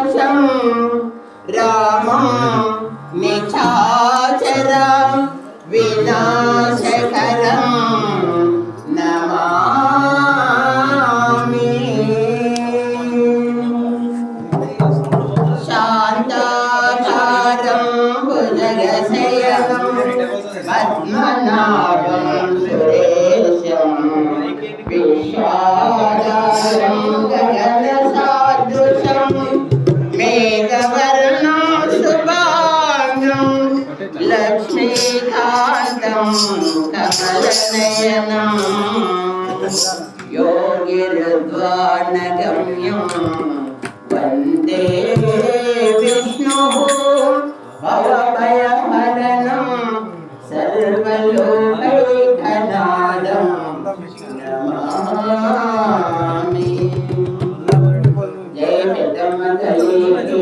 నిత్యాశం రామం నిశాచరం వినాశకరం నమామి. శాంతాకారం భుజగశయనం పద్మనాభం సురేశం విశ్వాధారం గగన సాదృశం మేఘవర్ణం శుభాంగం లక్ష్మీకాంతం కమలనయనం యోగిరుద్వానగమ్యం వందే విష్ణుః భవభయహరణం సర్వలోకైకనాథం నమామి. జయ పెద్దమ్మ తల్లికి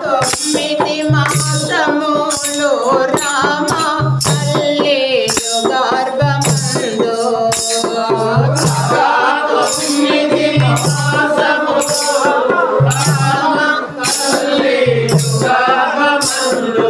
తొమ్మిది మాసములు రామ అల్లేలు గర్భమందు తొమ్మిది మాసములు రామ అల్లేలు గర్భమందు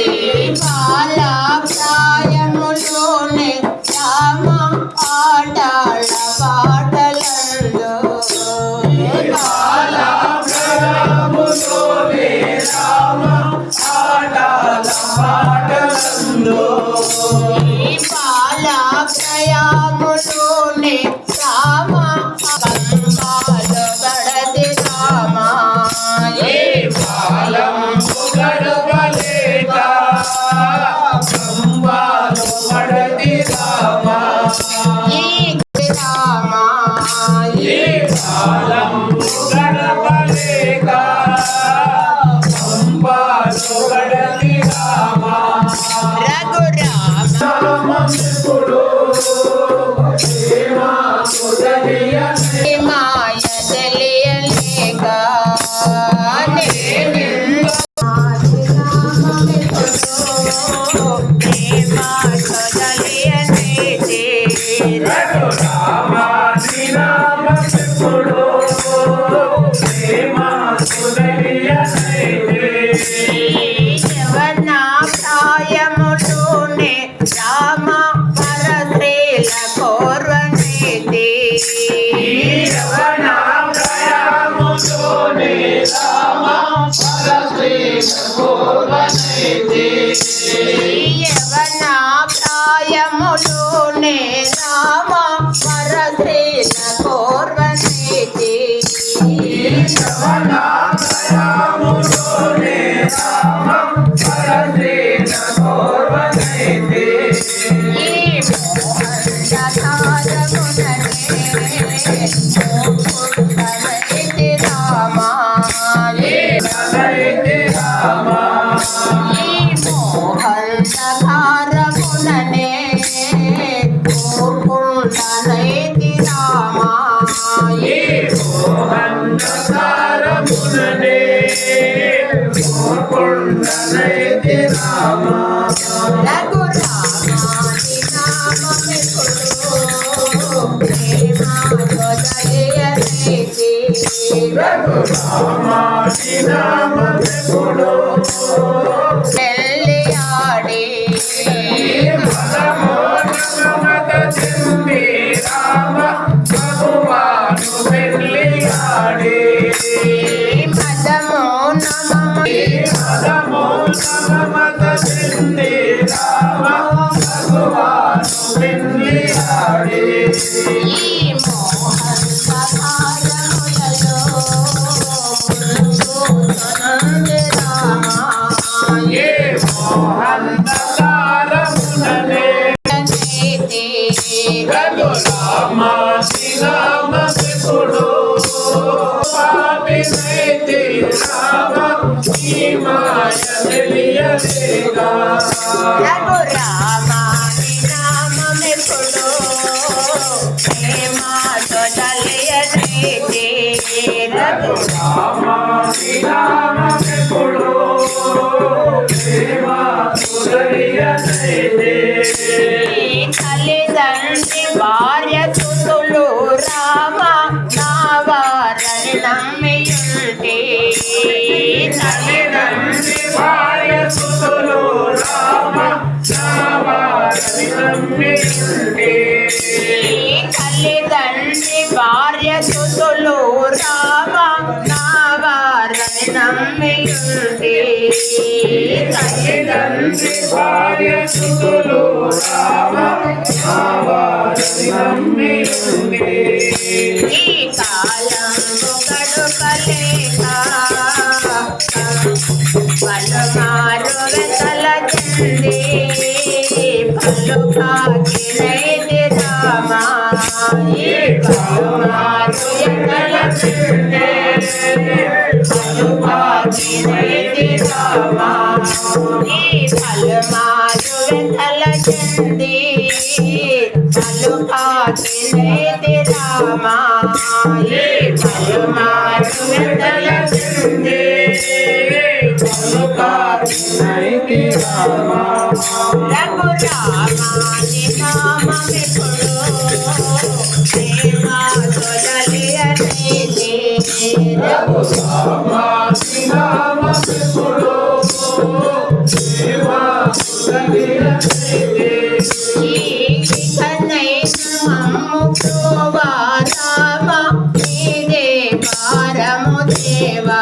ఈ బాలప్రాయములోనే రామ ఆటల పాటలందు బాలప్రాయములోనే రామ ఆటల పాటలందు బాలప్రాయములోనే రామ కంపాలు గడది రామ ఏ బాలం గడవలేక కంపాలు గడది రామ ఏ రామ ఏ బాలం గడవలేక కంపాలు గడది రామ రఘురామ మాయ తెలియలేక ప్రాయములోనే రామ పరశ్రీల కోర్వనేతి యవన ప్రాయములోనే రామ వరసేన కోర్వనైతి తల్లిదండ్రి భార్య సుతులు రామ నావారని నమ్మియుంటే తల్లిదండ్రి భార్య సుతులు రామ నావారని నమ్మియుంటే తల్లిదండ్రి భార్య సుతులు రామ నావారని నమ్మియుంటే తల్లిదండ్రి భార్య సుతులు రామ నావారని నమ్మియుంటే ఈ కాలం గడుపలేక పలుమారు వెతలచండి పలుకాకినైతి రామ ఈ పలుమారు వెతలచండి పలుకాకినైతి రామ ఈ పలుమారు వెతలచండి పలుకాకినైతి రామ ఈ పలుమారు వెతలచండి రఘురామాని నామమిప్పుడు ప్రేమ తొలలియనైతి రఘురామాని నామమిప్పుడు ప్రేమ తొలలియనైతి ఈ కన్నైన మమ్ముకోవా రామ నీదే భారము దేవా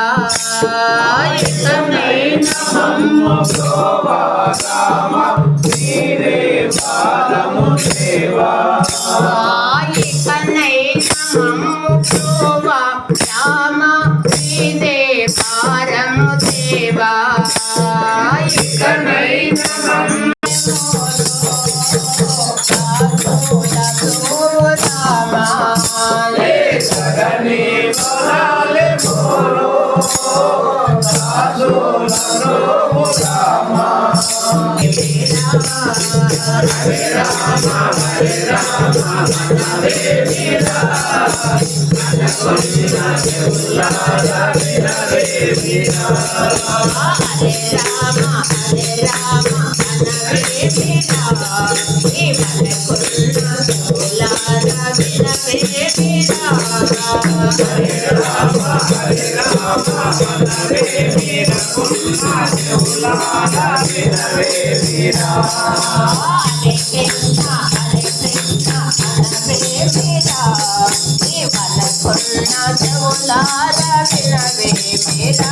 చెవులార వినవే మీరా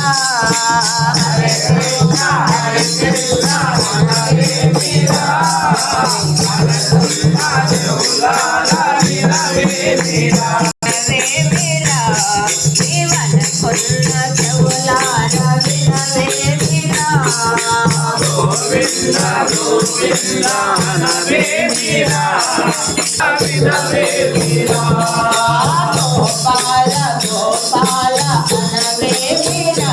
హరే కృష్ణ మనవే మీరా మనసున్న చెవులారా వినవే మీరా జీవన కొన్న చెవులార వినవే మీరా గోవింద గోవింద మనవే మీరా వినవే మీరా గోపాల గోపాల అనవే మీరా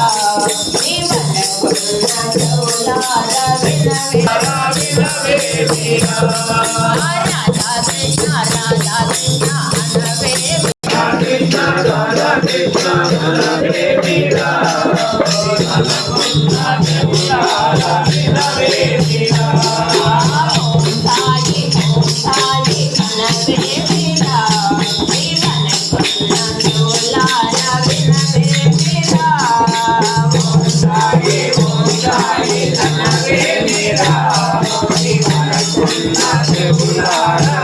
జీవన కొన్న చెవులార వినవే వినవే మీరా రాధా కృష్ణ అనవే కృష్ణ రాధా కృష్ణ మనవే మీరా మనసున్న చెవులారా వినవే మీరా సాయి అనవే మీరా జీవన కొన్న చెవులార వినవే మీరా సాయి అనవే మీరా మనసున్న చెవులారా